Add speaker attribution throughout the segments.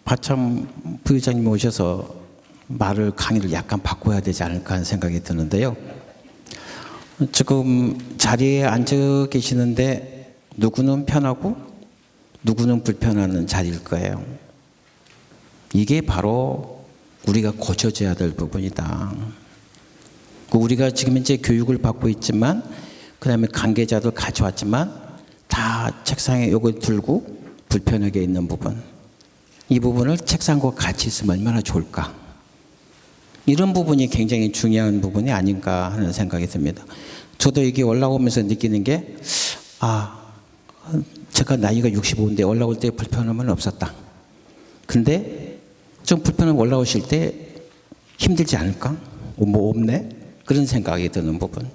Speaker 1: 박참 부회장님 오셔서 강의를 약간 바꿔야 되지 않을까 하는 생각이 드는데요. 지금 자리에 앉아 계시는데 누구는 편하고 누구는 불편한 자리일 거예요. 이게 바로 우리가 고쳐져야 될 부분이다. 우리가 지금 현재 교육을 받고 있지만 그 다음에 관계자들 가져왔지만 다 책상에 요거 들고 불편하게 있는 부분, 이 부분을 책상과 같이 있으면 얼마나 좋을까. 이런 부분이 굉장히 중요한 부분이 아닌가 하는 생각이 듭니다. 저도 이게 올라오면서 느끼는 게 제가 나이가 65인데 올라올 때 불편함은 없었다. 근데 좀 불편함 올라오실 때 힘들지 않을까? 뭐 없네? 그런 생각이 드는 부분.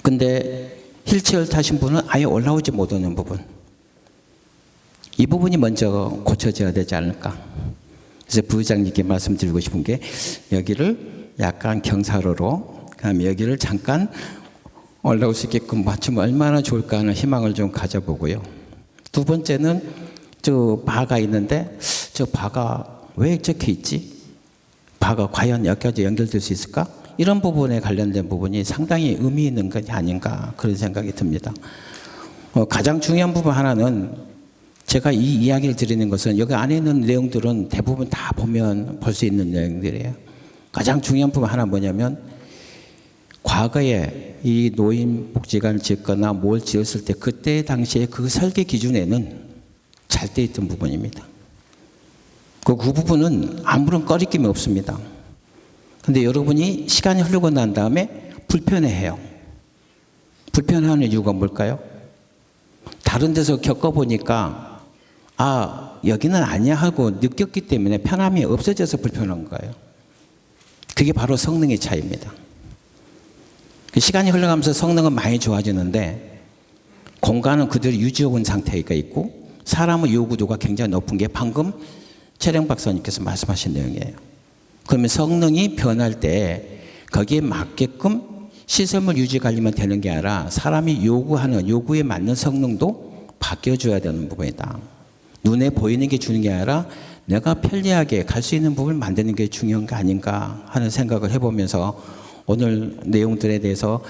Speaker 1: 근데 휠체어를 타신 분은 아예 올라오지 못하는 부분. 이 부분이 먼저 고쳐져야 되지 않을까. 그래서 부회장님께 말씀드리고 싶은 게 여기를 약간 경사로로, 그다음에 여기를 잠깐 올라올 수 있게끔 맞추면 얼마나 좋을까 하는 희망을 좀 가져보고요. 두 번째는 저 바가 있는데 저 바가 왜 적혀 있지? 바가 과연 여기까지 연결될 수 있을까? 이런 부분에 관련된 부분이 상당히 의미 있는 것이 아닌가 그런 생각이 듭니다. 가장 중요한 부분 하나는 제가 이 이야기를 드리는 것은 여기 안에 있는 내용들은 대부분 다 보면 볼 수 있는 내용들이에요. 가장 중요한 부분 하나 뭐냐면 과거에 이 노인복지관을 짓거나 뭘 지었을 때 그때 당시에 그 설계 기준에는 잘 돼 있던 부분입니다. 그 부분은 아무런 꺼리낌이 없습니다. 근데 여러분이 시간이 흐르고 난 다음에 불편해해요. 불편해하는 이유가 뭘까요? 다른 데서 겪어보니까 여기는 아니야 하고 느꼈기 때문에 편함이 없어져서 불편한 거예요. 그게 바로 성능의 차이입니다. 시간이 흘러가면서 성능은 많이 좋아지는데 공간은 그대로 유지해 온 상태가 있고 사람의 요구도가 굉장히 높은 게 방금 최령 박사님께서 말씀하신 내용이에요. 그러면 성능이 변할 때 거기에 맞게끔 시설물 유지 관리만 되는 게 아니라 사람이 요구하는 요구에 맞는 성능도 바뀌어줘야 되는 부분이다. 눈에 보이는 게 주는 게 아니라 내가 편리하게 갈 수 있는 부분을 만드는 게 중요한 게 아닌가 하는 생각을 해보면서 오늘 내용들에 대해서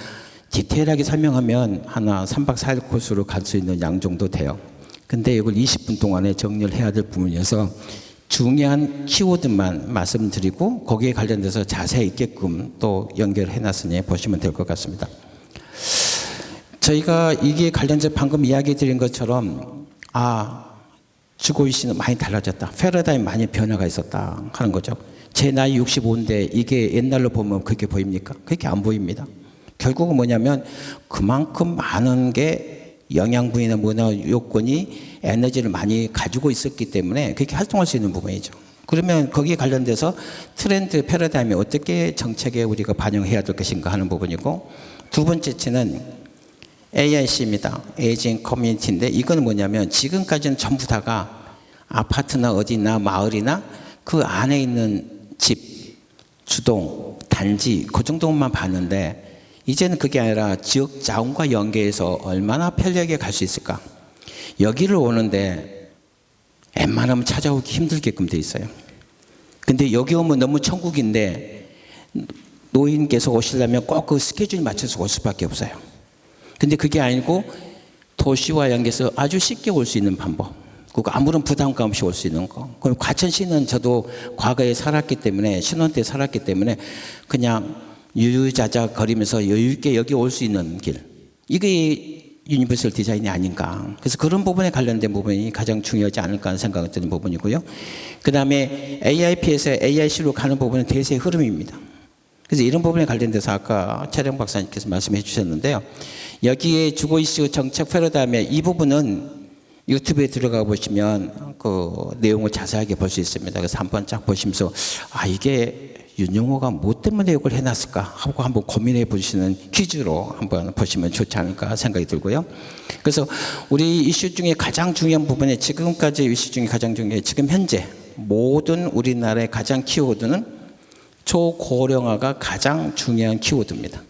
Speaker 1: 디테일하게 설명하면 하나 3박 4일 코스로 갈 수 있는 양 정도 돼요. 근데 이걸 20분 동안에 정리를 해야 될 부분이어서 중요한 키워드만 말씀드리고 거기에 관련돼서 자세히 있게끔 또 연결해 놨으니 보시면 될 것 같습니다. 저희가 이게 관련해서 방금 이야기 드린 것처럼 주거이시는 많이 달라졌다. 패러다임 많이 변화가 있었다 하는 거죠. 제 나이 65인데 이게 옛날로 보면 그렇게 보입니까? 그렇게 안 보입니다. 결국은 뭐냐면 그만큼 많은 게 영양분이나 뭐나 요건이 에너지를 많이 가지고 있었기 때문에 그렇게 활동할 수 있는 부분이죠. 그러면 거기에 관련돼서 트렌드 패러다임이 어떻게 정책에 우리가 반영해야 될 것인가 하는 부분이고, 두 번째는 AIC입니다. 에이징 커뮤니티인데 이건 뭐냐면 지금까지는 전부 다가 아파트나 어디나 마을이나 그 안에 있는 집, 주동, 단지 그 정도만 봤는데 이제는 그게 아니라 지역 자원과 연계해서 얼마나 편리하게 갈 수 있을까. 여기를 오는데 웬만하면 찾아오기 힘들게끔 돼 있어요. 근데 여기 오면 너무 천국인데 노인께서 오시려면 꼭 그 스케줄 맞춰서 올 수밖에 없어요. 근데 그게 아니고 도시와 연계해서 아주 쉽게 올 수 있는 방법, 그리고 아무런 부담감 없이 올 수 있는 거. 그럼 과천시는 저도 과거에 살았기 때문에 신혼 때 살았기 때문에 그냥 유유자자 거리면서 여유있게 여기 올 수 있는 길, 이게 유니버설 디자인이 아닌가. 그래서 그런 부분에 관련된 부분이 가장 중요하지 않을까 하는 생각이 드는 부분이고요. 그 다음에 AIP에서 AIC로 가는 부분은 대세의 흐름입니다. 그래서 이런 부분에 관련돼서 아까 최령 박사님께서 말씀해 주셨는데요. 여기에 주거이슈 정책 패러다임에 이 부분은 유튜브에 들어가 보시면 그 내용을 자세하게 볼 수 있습니다. 그래서 한번 쫙 보시면서 이게 윤영호가 뭐 때문에 이걸 해놨을까 하고 한번 고민해 보시는 퀴즈로 한번 보시면 좋지 않을까 생각이 들고요. 그래서 우리 이슈 중에 가장 중요한 부분에 지금까지 이슈 중에 가장 중요한 지금 현재 모든 우리나라의 가장 키워드는 초고령화가 가장 중요한 키워드입니다.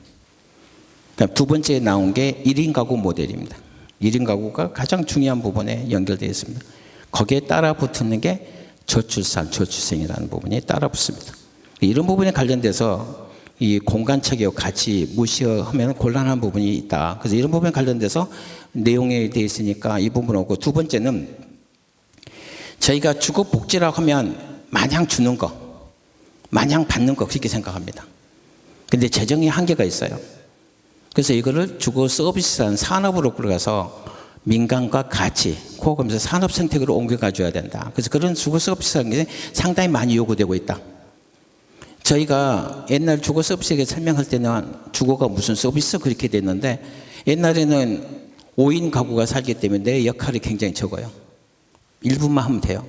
Speaker 1: 그러니까 두 번째에 나온 게 1인 가구 모델입니다. 1인 가구가 가장 중요한 부분에 연결되어 있습니다. 거기에 따라 붙는 게 저출산, 저출생이라는 부분이 따라 붙습니다. 이런 부분에 관련돼서 이 공간척이요 같이 무시하면 곤란한 부분이 있다. 그래서 이런 부분에 관련돼서 내용에 되어 있으니까 이 부분하고, 두 번째는 저희가 주거 복지라고 하면 마냥 주는 거, 마냥 받는 거 그렇게 생각합니다. 근데 재정이 한계가 있어요. 그래서 이거를 주거 서비스라는 산업으로 끌어가서 민간과 같이 코어하면서 산업 생태계로 옮겨가줘야 된다. 그래서 그런 주거 서비스라는 게 상당히 많이 요구되고 있다. 저희가 옛날 주거 서비스에 설명할 때는 주거가 무슨 서비스 그렇게 됐는데, 옛날에는 5인 가구가 살기 때문에 내 역할이 굉장히 적어요. 일부만 하면 돼요.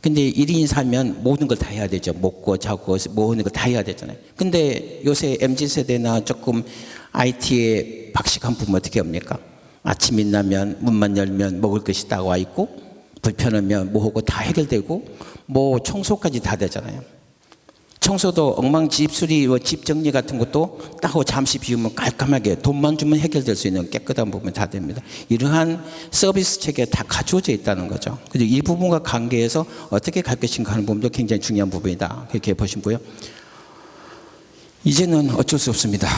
Speaker 1: 근데 1인이 살면 모든 걸 다 해야 되죠. 먹고 자고 모든 걸 다 해야 되잖아요. 근데 요새 MZ세대나 조금 IT에 박식한 부분 어떻게 합니까? 아침 일나면 문만 열면 먹을 것이 딱 와 있고, 불편하면 뭐하고 다 해결되고, 뭐 청소까지 다 되잖아요. 청소도 엉망집수리, 집 정리 같은 것도 딱 하고 잠시 비우면 깔끔하게 돈만 주면 해결될 수 있는 깨끗한 부분이 다 됩니다. 이러한 서비스 체계가 다 갖춰져 있다는 거죠. 그래서 이 부분과 관계해서 어떻게 갈 것인가 하는 부분도 굉장히 중요한 부분이다. 그렇게 보시고요. 이제는 어쩔 수 없습니다.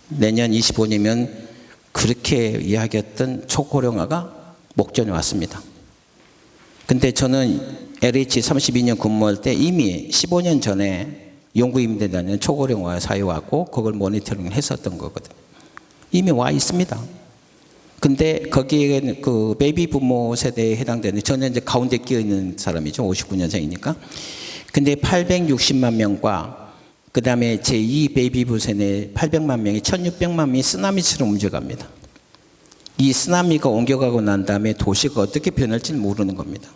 Speaker 1: 내년 25년이면 그렇게 이야기했던 초고령화가 목전에 왔습니다. 근데 저는 LH 32년 근무할 때 이미 15년 전에 영구임대라는 초고령화 사회에 왔고, 그걸 모니터링 했었던 거거든요. 이미 와 있습니다. 근데 거기에 그 베이비 부모 세대에 해당되는, 저는 이제 가운데 끼어 있는 사람이죠. 59년생이니까. 근데 860만 명과 그 다음에 제2 베이비 부모 세대 800만 명이 1600만 명이 쓰나미처럼 움직여갑니다. 이 쓰나미가 옮겨가고 난 다음에 도시가 어떻게 변할지는 모르는 겁니다.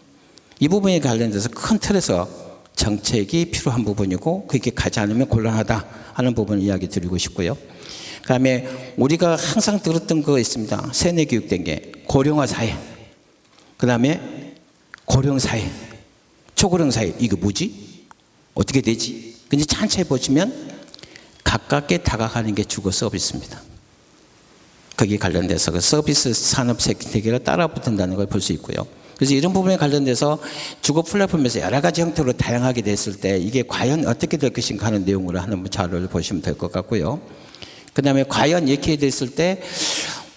Speaker 1: 이 부분에 관련돼서 큰 틀에서 정책이 필요한 부분이고, 그렇게 가지 않으면 곤란하다 하는 부분을 이야기 드리고 싶고요. 그 다음에 우리가 항상 들었던 거 있습니다. 세뇌 교육된 게 고령화 사회, 그 다음에 고령 사회, 초고령 사회. 이게 뭐지? 어떻게 되지? 근데 천천히 보시면 가깝게 다가가는 게 주거 서비스입니다. 거기에 관련돼서 그 서비스 산업 생태계가 따라 붙는다는 걸 볼 수 있고요. 그래서 이런 부분에 관련돼서 주거 플랫폼에서 여러 가지 형태로 다양하게 됐을 때 이게 과연 어떻게 될 것인가 하는 내용으로 하는 자료를 보시면 될 것 같고요. 그 다음에 과연 이렇게 됐을 때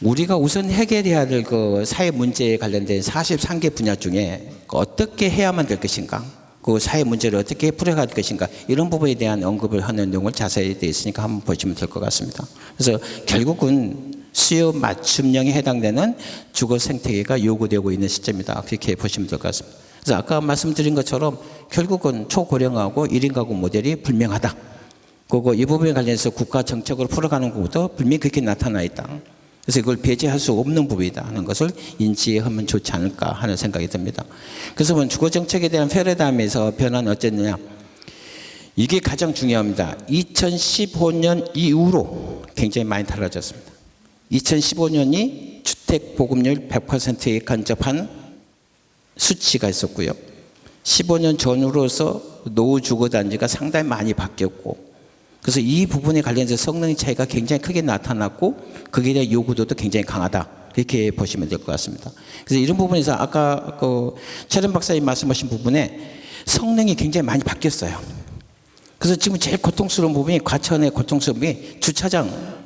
Speaker 1: 우리가 우선 해결해야 될 그 사회 문제에 관련된 43개 분야 중에 어떻게 해야만 될 것인가, 그 사회 문제를 어떻게 풀어갈 것인가, 이런 부분에 대한 언급을 하는 내용을 자세히 되어 있으니까 한번 보시면 될 것 같습니다. 그래서 결국은 수요 맞춤형에 해당되는 주거 생태계가 요구되고 있는 시점이다. 그렇게 보시면 될 것 같습니다. 그래서 아까 말씀드린 것처럼 결국은 초고령하고 1인 가구 모델이 불명하다. 그리고 이 부분에 관련해서 국가 정책으로 풀어가는 것보다 분명히 그렇게 나타나 있다. 그래서 이걸 배제할 수 없는 부분이다 하는 것을 인지하면 좋지 않을까 하는 생각이 듭니다. 그래서 주거 정책에 대한 패러다임에서 변화는 어쨌느냐. 이게 가장 중요합니다. 2015년 이후로 굉장히 많이 달라졌습니다. 2015년이 주택 보급률 100%에 근접한 수치가 있었고요. 15년 전으로서 노후 주거 단지가 상당히 많이 바뀌었고, 그래서 이 부분에 관련해서 성능 차이가 굉장히 크게 나타났고, 거기에 대한 요구도도 굉장히 강하다. 그렇게 보시면 될 것 같습니다. 그래서 이런 부분에서 아까 그 최련 박사님 말씀하신 부분에 성능이 굉장히 많이 바뀌었어요. 그래서 지금 제일 고통스러운 부분이, 과천의 고통스러운 부분이 주차장.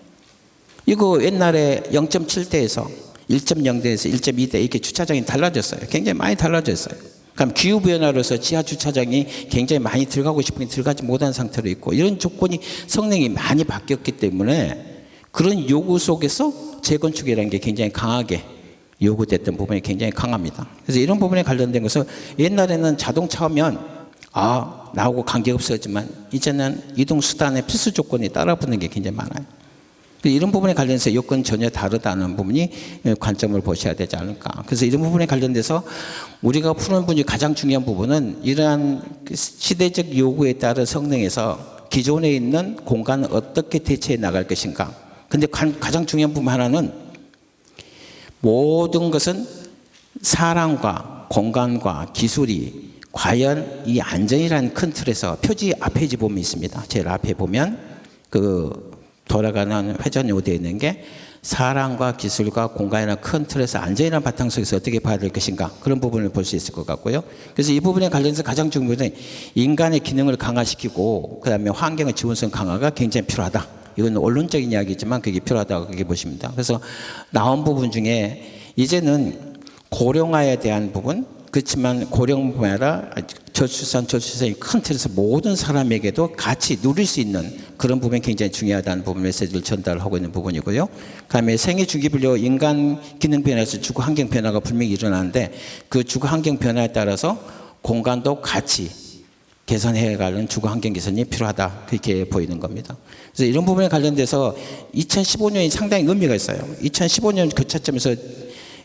Speaker 1: 이거 옛날에 0.7대에서 1.0대에서 1.2대 이렇게 주차장이 달라졌어요. 굉장히 많이 달라졌어요. 그럼 기후변화로서 지하 주차장이 굉장히 많이 들어가고 싶은데 들어가지 못한 상태로 있고, 이런 조건이 성능이 많이 바뀌었기 때문에 그런 요구 속에서 재건축이라는 게 굉장히 강하게 요구됐던 부분이 굉장히 강합니다. 그래서 이런 부분에 관련된 것은 옛날에는 자동차면 나하고 관계없었지만 이제는 이동수단의 필수 조건이 따라붙는 게 굉장히 많아요. 이런 부분에 관련해서 여건이 전혀 다르다는 부분이 관점을 보셔야 되지 않을까. 그래서 이런 부분에 관련돼서 우리가 푸는 부분이 가장 중요한 부분은 이러한 시대적 요구에 따른 성능에서 기존에 있는 공간을 어떻게 대체해 나갈 것인가. 근데 가장 중요한 부분 하나는 모든 것은 사람과 공간과 기술이 과연 이 안전이라는 큰 틀에서 표지 앞에 보면 있습니다. 제일 앞에 보면 그 돌아가는 회전이 되어 있는 게 사람과 기술과 공간이나 큰 틀에서 안전이라는 바탕 속에서 어떻게 봐야 될 것인가, 그런 부분을 볼 수 있을 것 같고요. 그래서 이 부분에 관련해서 가장 중요한 것은 인간의 기능을 강화시키고 그다음에 환경의 지원성 강화가 굉장히 필요하다. 이건 원론적인 이야기지만 그게 필요하다고 그렇게 보십니다. 그래서 나온 부분 중에 이제는 고령화에 대한 부분, 그렇지만 고령뿐만 아니라 저출산이 큰 틀에서 모든 사람에게도 같이 누릴 수 있는 그런 부분이 굉장히 중요하다는 부분 메시지를 전달하고 있는 부분이고요. 그다음에 생애 주기별로 인간 기능 변화에서 주거 환경 변화가 분명히 일어나는데 그 주거 환경 변화에 따라서 공간도 같이 개선해가는 주거 환경 개선이 필요하다, 그렇게 보이는 겁니다. 그래서 이런 부분에 관련돼서 2015년이 상당히 의미가 있어요. 2015년 그 차점에서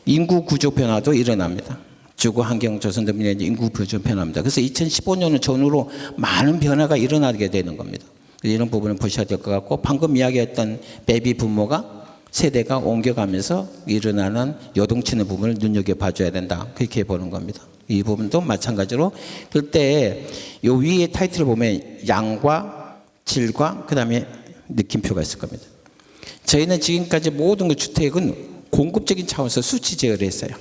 Speaker 1: 인구 구조 변화도 일어납니다. 주거 환경 조성 때문에 인구 구조 변화입니다. 그래서 2015년을 전후로 많은 변화가 일어나게 되는 겁니다. 이런 부분을 보셔야 될 것 같고, 방금 이야기했던 베이비 부모가 세대가 옮겨가면서 일어나는 요동치는 부분을 눈여겨봐줘야 된다, 그렇게 보는 겁니다. 이 부분도 마찬가지로 그때 요 위에 타이틀을 보면 양과 질과 그다음에 느낌표가 있을 겁니다. 저희는 지금까지 모든 그 주택은 공급적인 차원에서 수치 제어를 했어요.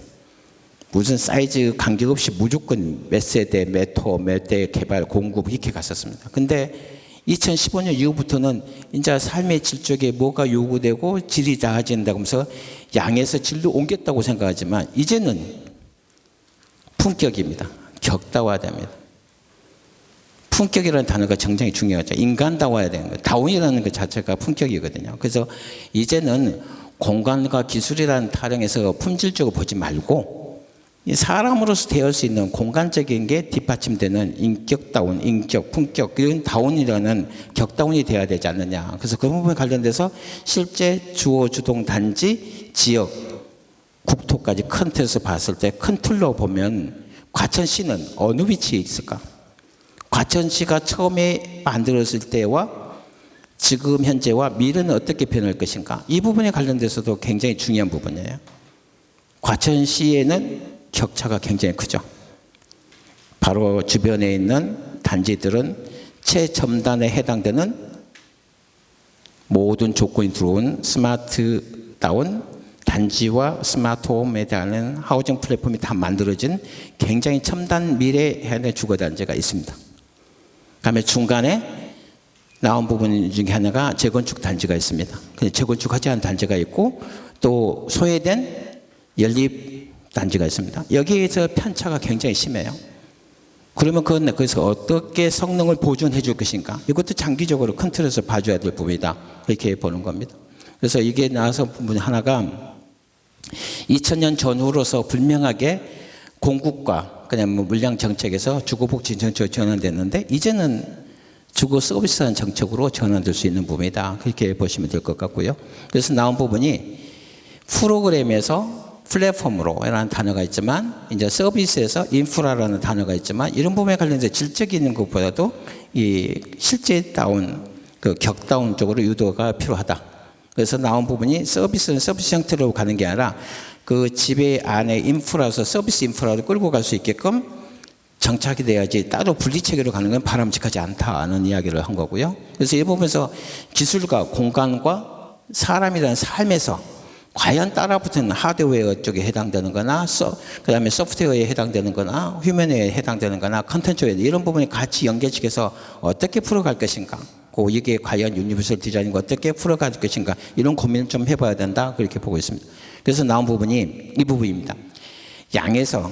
Speaker 1: 무슨 사이즈 관계없이 무조건 몇 세대, 몇 호, 몇 대 개발, 공급 이렇게 갔었습니다. 근데 2015년 이후부터는 이제 삶의 질 쪽에 뭐가 요구되고 질이 나아진다고 하면서 양에서 질로 옮겼다고 생각하지만 이제는 품격입니다. 격다화됩니다. 품격이라는 단어가 굉장히 중요하죠. 인간다워야 되는 거예요. 다운이라는 것 자체가 품격이거든요. 그래서 이제는 공간과 기술이라는 타령에서 품질적으로 보지 말고 사람으로서 대할 수 있는 공간적인 게 뒷받침되는 인격다운, 인격, 품격, 이런 다운이라는 격다운이 돼야 되지 않느냐. 그래서 그 부분에 관련돼서 실제 주거 주동 단지, 지역, 국토까지 큰 틀에서 봤을 때 큰 틀로 보면 과천시는 어느 위치에 있을까? 과천시가 처음에 만들었을 때와 지금 현재와 미래는 어떻게 변할 것인가? 이 부분에 관련돼서도 굉장히 중요한 부분이에요. 과천시에는 격차가 굉장히 크죠. 바로 주변에 있는 단지들은 최첨단에 해당되는 모든 조건이 들어온 스마트다운 단지와 스마트홈에 대한 하우징 플랫폼이 다 만들어진 굉장히 첨단 미래에 해당되는 주거단지가 있습니다. 그다음에 중간에 나온 부분 중에 하나가 재건축 단지가 있습니다. 근데 재건축하지 않은 단지가 있고 또 소외된 연립 단지가 있습니다. 여기에서 편차가 굉장히 심해요. 그러면 거기서 어떻게 성능을 보존해 줄 것인가? 이것도 장기적으로 큰 틀에서 봐줘야 될 부분이다, 이렇게 보는 겁니다. 그래서 이게 나와서 부분 하나가 2000년 전후로서 분명하게 공급과 그냥 물량 정책에서 주거복지 정책으로 전환됐는데 이제는 주거 서비스한 정책으로 전환될 수 있는 부분이다, 그렇게 보시면 될 것 같고요. 그래서 나온 부분이 프로그램에서 플랫폼으로라는 단어가 있지만 이제 서비스에서 인프라라는 단어가 있지만 이런 부분에 관련해서 질적인 것보다도 이 실제 다운 그 격다운 쪽으로 유도가 필요하다. 그래서 나온 부분이 서비스는 서비스 형태로 가는 게 아니라 그 집의 안에 인프라에서 서비스 인프라를 끌고 갈 수 있게끔 정착이 돼야지 따로 분리체계로 가는 건 바람직하지 않다는 이야기를 한 거고요. 그래서 이 부분에서 기술과 공간과 사람이라는 삶에서 과연 따라붙는 하드웨어 쪽에 해당되는 거나 그 다음에 소프트웨어에 해당되는 거나 휴먼웨어에 해당되는 거나 컨텐츠웨어 이런 부분이 같이 연결시켜서 어떻게 풀어갈 것인가, 이게 과연 유니버설 디자인과 어떻게 풀어갈 것인가, 이런 고민을 좀 해봐야 된다, 그렇게 보고 있습니다. 그래서 나온 부분이 이 부분입니다. 양에서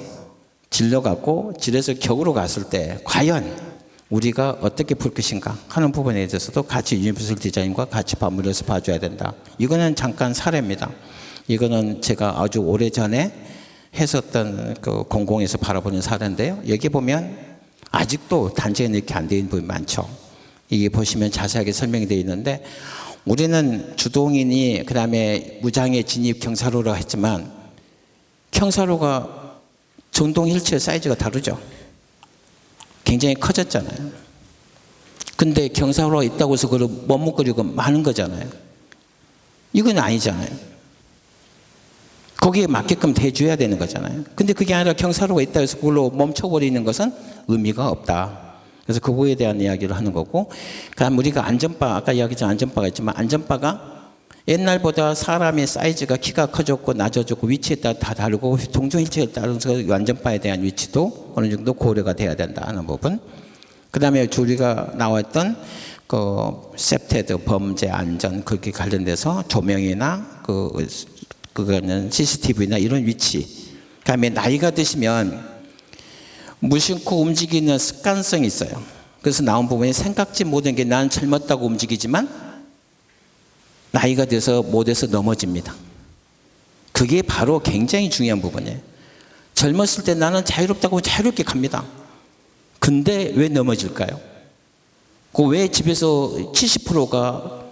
Speaker 1: 질로 갔고 질에서 격으로 갔을 때 과연 우리가 어떻게 풀 것인가 하는 부분에 대해서도 같이 유니버설 디자인과 같이 맞물려서 봐줘야 된다. 이거는 잠깐 사례입니다. 이거는 제가 아주 오래전에 했었던 그 공공에서 바라보는 사례인데요. 여기 보면 아직도 단지가 이렇게 안 되어 있는 부분이 많죠. 이게 보시면 자세하게 설명이 되어 있는데 우리는 주동인이 그다음에 무장의 진입 경사로라고 했지만 경사로가 전동 휠체어 사이즈가 다르죠. 굉장히 커졌잖아요. 근데 경사로가 있다고 해서 그걸 머뭇거리고 많은 거잖아요. 이건 아니잖아요. 거기에 맞게끔 대줘야 되는 거잖아요. 근데 그게 아니라 경사로가 있다고 해서 그걸로 멈춰버리는 것은 의미가 없다. 그래서 그거에 대한 이야기를 하는 거고, 그다음 우리가 안전바, 아까 이야기했던 안전바가 있지만 안전바가 옛날보다 사람의 사이즈가 키가 커졌고 낮아졌고 위치에 따라 다 다르고 동종일체에 따라서 완전파에 대한 위치도 어느 정도 고려가 돼야 된다는 부분. 그다음에 우리가 나왔던 그 셉테드 범죄 안전 그렇게 관련돼서 조명이나 그거는 CCTV나 이런 위치. 그다음에 나이가 드시면 무심코 움직이는 습관성이 있어요. 그래서 나온 부분이 생각지 못한 게 나는 젊었다고 움직이지만 나이가 돼서 못해서 넘어집니다. 그게 바로 굉장히 중요한 부분이에요. 젊었을 때 나는 자유롭다고 자유롭게 갑니다. 근데 왜 넘어질까요? 왜 집에서 70%가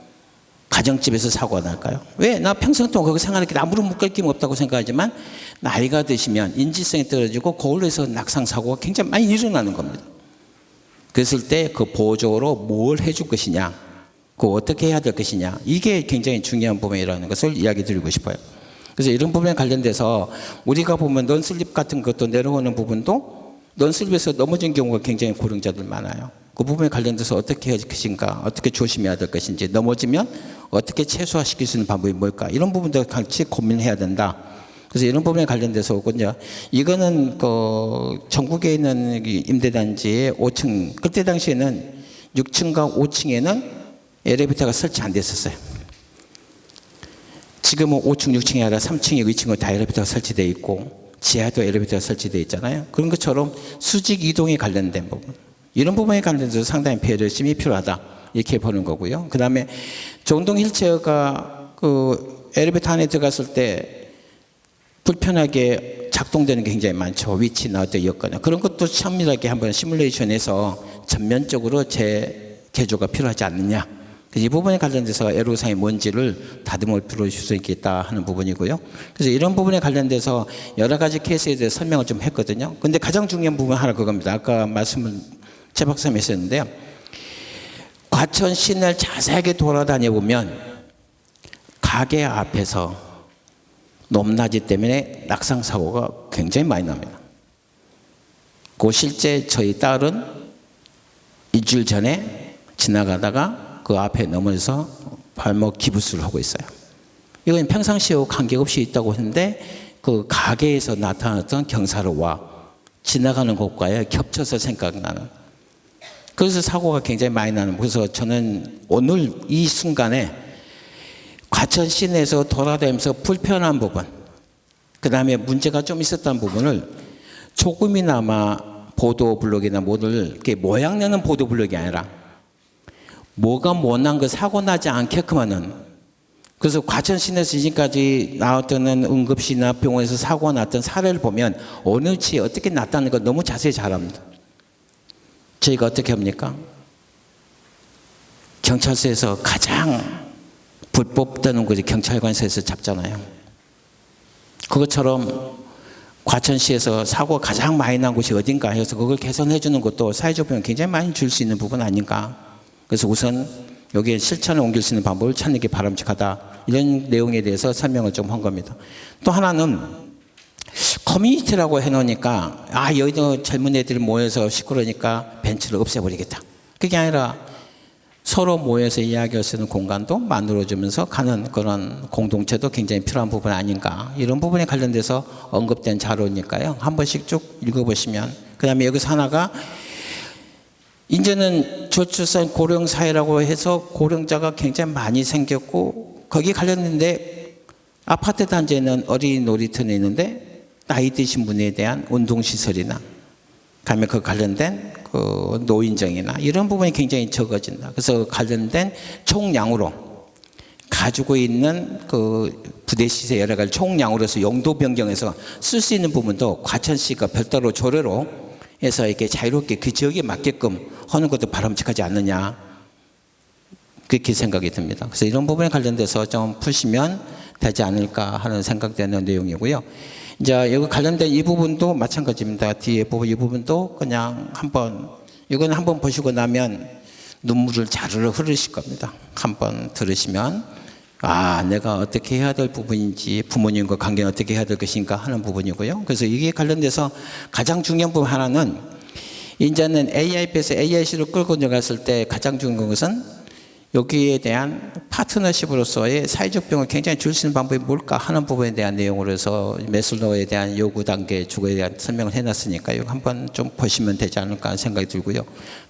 Speaker 1: 가정집에서 사고가 날까요? 왜? 나 평생 동안 거기 생활했기 때문에 아무런 묶을낌 없다고 생각하지만 나이가 드시면 인지성이 떨어지고 거울에서 낙상사고가 굉장히 많이 일어나는 겁니다. 그랬을 때 그 보조로 뭘 해줄 것이냐, 어떻게 해야 될 것이냐, 이게 굉장히 중요한 부분이라는 것을 이야기 드리고 싶어요. 그래서 이런 부분에 관련돼서 우리가 보면 넌슬립 같은 것도 내려오는 부분도 넌슬립에서 넘어진 경우가 굉장히 고령자들 많아요. 그 부분에 관련돼서 어떻게 해야 될 것인가, 어떻게 조심해야 될 것인지, 넘어지면 어떻게 최소화시킬 수 있는 방법이 뭘까, 이런 부분도 같이 고민해야 된다. 그래서 이런 부분에 관련돼서 이거는 전국에 있는 임대단지의 5층, 그때 당시에는 6층과 5층에는 엘리베이터가 설치 안 됐었어요. 지금은 5층, 6층이 아니라 3층에 2층으로 다 엘리베이터가 설치되어 있고 지하도 엘리베이터가 설치되어 있잖아요. 그런 것처럼 수직 이동에 관련된 부분, 이런 부분에 관련해서 상당히 배려심이 필요하다, 이렇게 보는 거고요. 그 다음에 전동 휠체어가 엘리베이터 안에 들어갔을 때 불편하게 작동되는 게 굉장히 많죠. 위치나 어떤 여건, 그런 것도 참밀하게 한번 시뮬레이션해서 전면적으로 재개조가 필요하지 않느냐. 이 부분에 관련돼서 애로사항이 뭔지를 다듬어 풀어줄 수 있겠다 하는 부분이고요. 그래서 이런 부분에 관련돼서 여러 가지 케이스에 대해 설명을 좀 했거든요. 근데 가장 중요한 부분 하나 그겁니다. 아까 말씀을 최 박사님이 했었는데요. 과천 시내를 자세하게 돌아다녀 보면 가게 앞에서 높낮이 때문에 낙상 사고가 굉장히 많이 납니다. 실제 저희 딸은 일주일 전에 지나가다가 그 앞에 넘어져서 발목 기부스를 하고 있어요. 이건 평상시와 관계없이 있다고 했는데 그 가게에서 나타났던 경사로와 지나가는 곳과에 겹쳐서 생각나는, 그래서 사고가 굉장히 많이 나는. 그래서 저는 오늘 이 순간에 과천 시내에서 돌아다니면서 불편한 부분, 그 다음에 문제가 좀 있었던 부분을 조금이나마 보도블록이나 뭐를 이렇게 모양내는 보도블록이 아니라 뭐가 못난 거 사고 나지 않게끔 하는. 그래서 과천 시내에서 지금까지 나왔던 응급실이나 병원에서 사고가 났던 사례를 보면 어느 위치에 어떻게 났다는 거 너무 자세히 잘 압니다. 저희가 어떻게 합니까? 경찰서에서 가장 불법되는 것이 경찰관서에서 잡잖아요. 그것처럼 과천시에서 사고가 가장 많이 난 곳이 어딘가 해서 그걸 개선해 주는 것도 사회적 병을 굉장히 많이 줄 수 있는 부분 아닌가. 그래서 우선 여기에 실천을 옮길 수 있는 방법을 찾는 게 바람직하다, 이런 내용에 대해서 설명을 좀 한 겁니다. 또 하나는 커뮤니티라고 해놓으니까 여기도 젊은 애들이 모여서 시끄러우니까 벤치를 없애버리겠다, 그게 아니라 서로 모여서 이야기할 수 있는 공간도 만들어주면서 가는 그런 공동체도 굉장히 필요한 부분 아닌가, 이런 부분에 관련돼서 언급된 자료니까요. 한 번씩 쭉 읽어보시면. 그 다음에 여기서 하나가 이제는 저출산 고령사회라고 해서 고령자가 굉장히 많이 생겼고 거기에 관련된데 아파트 단지에는 어린이 놀이터는 있는데 나이 드신 분에 대한 운동시설이나 그다음에 그 관련된 그 노인정이나 이런 부분이 굉장히 적어진다. 그래서 관련된 총량으로 가지고 있는 그 부대시설 여러 가지 총량으로서 용도 변경해서 쓸 수 있는 부분도 과천시가 별도로 조례로 해서 이렇게 자유롭게 그 지역에 맞게끔 하는 것도 바람직하지 않느냐, 그렇게 생각이 듭니다. 그래서 이런 부분에 관련돼서 좀 푸시면 되지 않을까 하는 생각되는 내용이고요. 이제 여기 관련된 이 부분도 마찬가지입니다. 뒤에 이 부분도 그냥 이건 한번 보시고 나면 눈물을 자르르 흐르실 겁니다. 한번 들으시면 내가 어떻게 해야 될 부분인지, 부모님과 관계는 어떻게 해야 될 것인가 하는 부분이고요. 그래서 이게 관련돼서 가장 중요한 부분 하나는 이제는 AIP에서 AIC로 끌고 들어갔을 때 가장 중요한 것은 여기에 대한 파트너십으로서의 사회적 비용을 굉장히 줄 수 있는 방법이 뭘까 하는 부분에 대한 내용으로 해서 매슬로우에 대한 요구 단계 주거에 대한 설명을 해놨으니까 이거 한번 좀 보시면 되지 않을까 하는 생각이 들고요.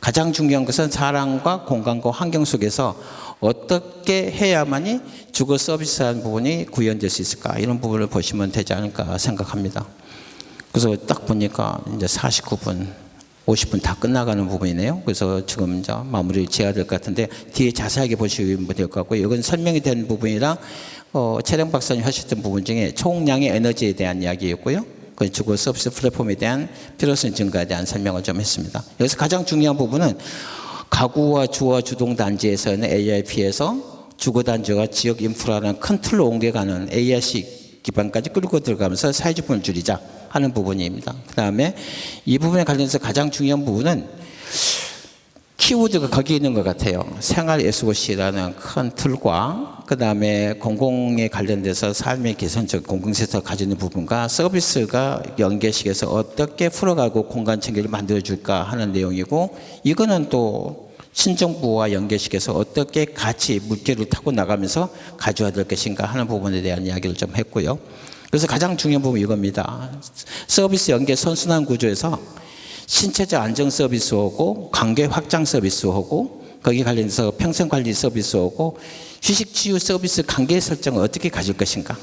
Speaker 1: 가장 중요한 것은 사람과 공간과 환경 속에서 어떻게 해야만이 주거 서비스하는 부분이 구현될 수 있을까 이런 부분을 보시면 되지 않을까 생각합니다. 그래서 딱 보니까 이제 49분 50분 다 끝나가는 부분이네요. 그래서 지금 이제 마무리 지어야 될 것 같은데 뒤에 자세하게 보시면 될 것 같고요. 이건 설명이 된 부분이랑 최령 박사님 하셨던 부분 중에 총량의 에너지에 대한 이야기였고요. 그 주거 서비스 플랫폼에 대한 필요성 증가에 대한 설명을 좀 했습니다. 여기서 가장 중요한 부분은 가구와 주거 주동 단지에서는 AIP에서 주거 단지와 지역 인프라라는 큰 틀로 옮겨가는 AI식 기반까지 끌고 들어가면서 사회적 분을 줄이자 하는 부분입니다. 그 다음에 이 부분에 관련해서 가장 중요한 부분은 키워드가 거기에 있는 것 같아요. 생활 SOC라는 큰 틀과 그 다음에 공공에 관련돼서 삶의 개선적 공공센터가 가지는 부분과 서비스가 연계식에서 어떻게 풀어가고 공간 체계를 만들어줄까 하는 내용이고 이거는 또 신정부와 연계식에서 어떻게 같이 물결을 타고 나가면서 가져야 될 것인가 하는 부분에 대한 이야기를 좀 했고요. 그래서 가장 중요한 부분이 이겁니다. 서비스 연계 선순환 구조에서 신체적 안정 서비스하고 관계 확장 서비스하고 거기에 관련해서 평생관리 서비스하고 휴식 치유 서비스 관계 설정을 어떻게 가질 것인가.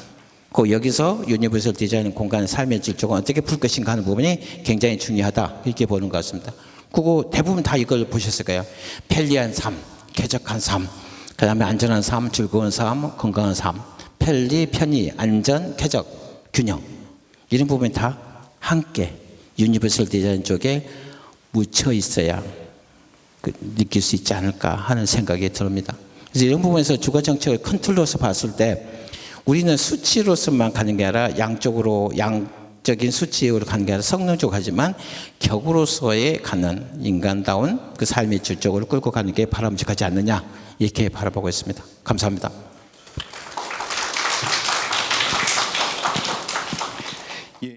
Speaker 1: 그 여기서 유니버설 디자인 공간의 삶의 질적은 어떻게 풀 것인가 하는 부분이 굉장히 중요하다 이렇게 보는 것 같습니다. 그거 대부분 다 이걸 보셨을 거예요. 편리한 삶, 쾌적한 삶, 그 다음에 안전한 삶, 즐거운 삶, 건강한 삶. 편리, 편의, 안전, 쾌적, 균형 이런 부분이 다 함께 유니버설 디자인 쪽에 묻혀 있어야 느낄 수 있지 않을까 하는 생각이 듭니다. 그래서 이런 부분에서 주거 정책을 큰 틀로서 봤을 때 우리는 수치로서만 가는 게 아니라 양적으로 양적인 수치로 가는 게 아니라 성능적으로 가지만 격으로서의 가는 인간다운 그 삶의 질적으로 끌고 가는 게 바람직하지 않느냐 이렇게 바라보고 있습니다. 감사합니다.